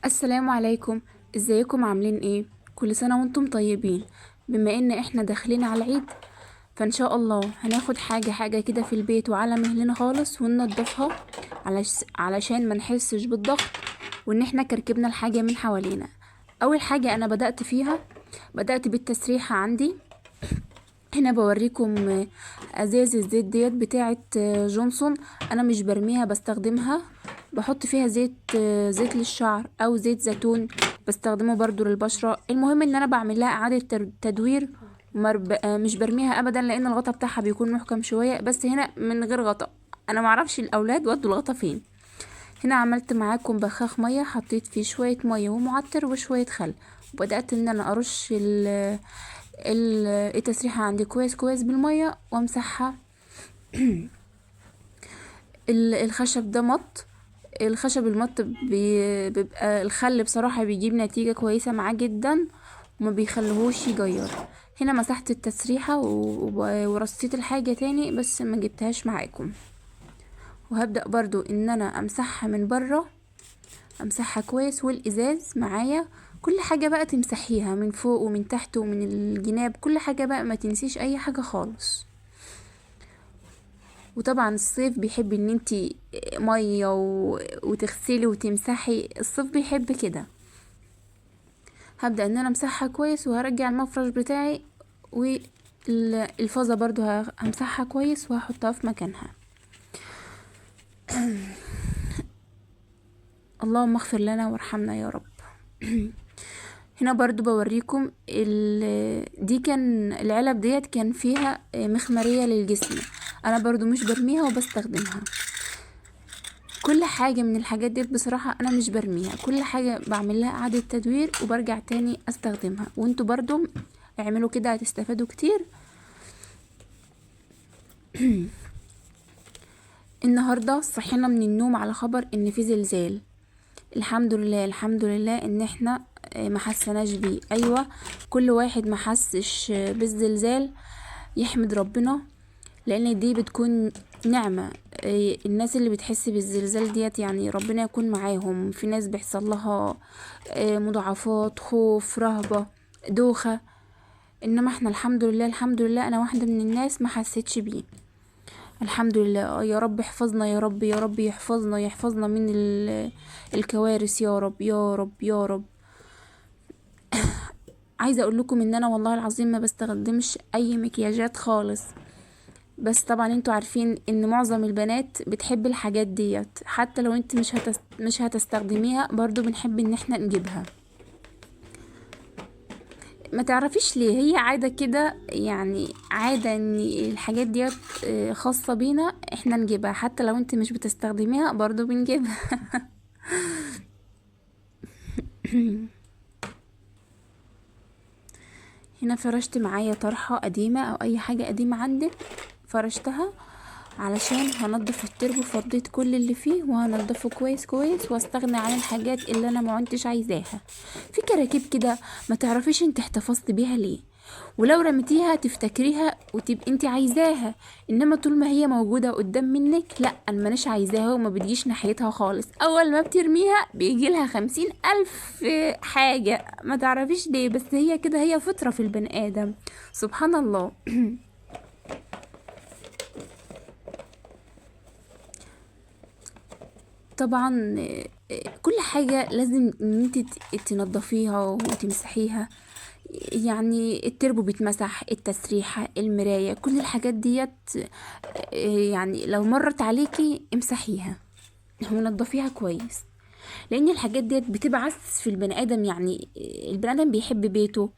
السلام عليكم. ازيكم عاملين ايه؟ كل سنة وانتم طيبين. بما ان احنا داخلين على العيد، فان شاء الله هناخد حاجة كده في البيت وعلى مهلنا خالص وننضفها علشان ما نحسش بالضغط، وان احنا كركبنا الحاجة من حوالينا. اول حاجة انا بدأت فيها، بدأت بالتسريحة عندي. هنا بوريكم ازاز الزيت ديت بتاعه جونسون. انا مش برميها، بستخدمها، بحط فيها زيت، زيت للشعر او زيت زيتون، بستخدمه برضو للبشرة. المهم ان انا بعمل لها اعادة تدوير. مش برميها ابدا، لان الغطا بتاعها بيكون محكم شوية، بس هنا من غير غطا. انا معرفش الاولاد ودوا الغطا فين. هنا عملت معاكم بخاخ مية، حطيت فيه شوية مية ومعطر وشوية خل، وبدأت ان انا ارش التسريحة عندي كويس كويس بالمية وامسحها. الخشب ده مط. الخشب المط بيبقى الخل بصراحة بيجيب نتيجة كويسة معاه جدا، وما بيخليهوش يجير. هنا مسحت التسريحة ورصيت الحاجة تاني، بس ما جبتهاش معاكم. وهبدأ برضو ان انا امسحها من بره، امسحها كويس، والازاز معايا. كل حاجة بقى تمسحيها من فوق ومن تحت ومن الجناب، كل حاجة بقى، ما تنسيش اي حاجة خالص. وطبعا الصيف بيحب ان انتي مية وتغسلي وتمسحي، الصيف بيحب كده. هبدأ ان انا امسحها كويس، وهرجع المفرش بتاعي، والفازة برضو همسحها كويس وهحطها في مكانها. اللهم اغفر لنا وارحمنا يا رب. هنا برضو بوريكم دي كان العلب ديت كان فيها مخمرية للجسم. انا برضو مش برميها وبستخدمها. كل حاجة من الحاجات ديت بصراحة انا مش برميها، كل حاجة بعمل لها اعادة تدوير وبرجع تاني استخدمها. وانتوا برضو اعملوا كده، هتستفادوا كتير. النهاردة صحينا من النوم على خبر ان في زلزال. الحمد لله الحمد لله ان احنا ما حسناش بيه. ايوه، كل واحد ما حسش بالزلزال يحمد ربنا، لان دي بتكون نعمة. الناس اللي بتحس بالزلزال ديت يعني ربنا يكون معاهم. في ناس بيحصل لها مضاعفات، خوف، رهبة، دوخة. انما احنا الحمد لله الحمد لله، انا واحدة من الناس ما حسيتش بيه. الحمد لله. يا رب احفظنا، يا رب يا رب يحفظنا من الكوارث، يا رب يا رب يا رب. عايزه اقول لكم ان انا والله العظيم ما بستخدمش اي مكياجات خالص، بس طبعا انتوا عارفين ان معظم البنات بتحب الحاجات ديت. حتى لو انت مش هتستخدميها، برضو بنحب ان احنا نجيبها. ما تعرفيش ليه، هي عادة كده، يعني عادة ان الحاجات ديت خاصة بينا احنا نجيبها. حتى لو انت مش بتستخدميها برضو بنجيبها. هنا فرشت معايا طرحة قديمة او اي حاجة قديمة عندك، فرشتها علشان هنضف التربو. فضيت كل اللي فيه وهنضفه كويس كويس، واستغنى عن الحاجات اللي انا ما كنتش عايزاها. في كراكيب كده ما تعرفيش انت احتفظت بيها ليه، ولو رميتيها تفتكريها وتبقي انت عايزاها، انما طول ما هي موجودة قدام منك، لا انا مانيش عايزاها وما بتجيش ناحيتها خالص. اول ما بترميها بيجي لها 50,000 حاجة، ما تعرفيش ليه، بس هي كده، هي فطرة في البني ادم، سبحان الله. طبعا كل حاجة لازم ان انت تنضفيها وتمسحيها. يعني التربو بيتمسح، التسريحة، المراية، كل الحاجات ديت يعني لو مرت عليكي امسحيها ونضفيها كويس، لان الحاجات ديت بتبعث في البني ادم. يعني البني ادم بيحب بيته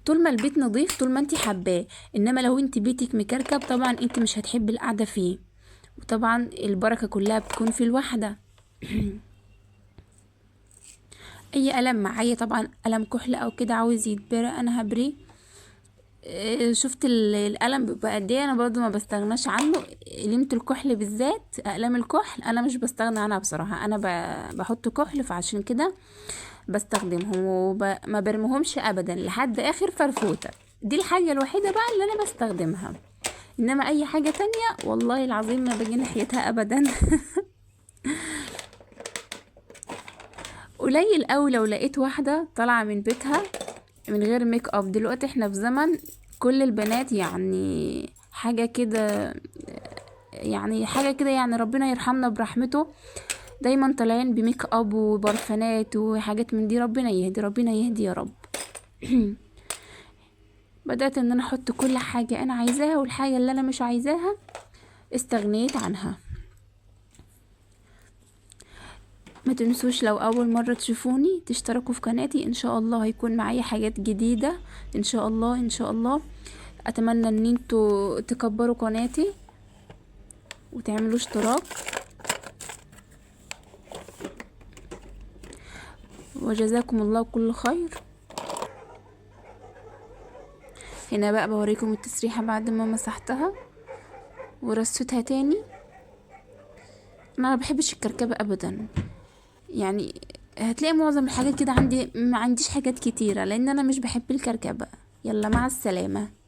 طول ما البيت نظيف، طول ما انت حباه. انما لو انت بيتك مكركب، طبعا انت مش هتحبي القعدة فيه، وطبعا البركة كلها بتكون في الوحدة. اي قلم معايا، طبعا قلم كحل او كده عاوز يتبرى انا هبريه. شفت القلم بيبقى قد ايه، انا برضو ما بستغناش عنه. قلمة الكحل بالذات، اقلام الكحل انا مش بستغنى عنها بصراحة. انا بحط كحل، فعشان كده بستخدمهم وما برمهمش ابدا لحد اخر فرفوتة. دي الحاجة الوحيدة بقى اللي انا بستخدمها، انما اي حاجة تانية والله العظيم ما باجي ناحيتها ابدا. قليل قوي لو لقيت واحدة طالعة من بيتها من غير ميك اب. دلوقتي احنا في زمن كل البنات يعني حاجة كده، يعني حاجة كده، يعني ربنا يرحمنا برحمته، دايما طالعين بميك اب وبرفانات وحاجات من دي. ربنا يهدي، ربنا يهدي يا رب. بدأت ان انا احط كل حاجة انا عايزاها، والحاجة اللي انا مش عايزاها استغنيت عنها. ما تنسوش لو اول مرة تشوفوني تشتركوا في قناتي، ان شاء الله هيكون معايا حاجات جديدة ان شاء الله ان شاء الله. اتمنى ان انتوا تكبروا قناتي وتعملوا اشتراك، وجزاكم الله كل خير. هنا بقى بوريكم التسريحة بعد ما مسحتها ورصيتها تاني. انا ما بحبش الكركبة ابدا، يعني هتلاقي معظم الحاجات كده عندي، ما عنديش حاجات كتيرة لان انا مش بحب الكركبة. يلا مع السلامة.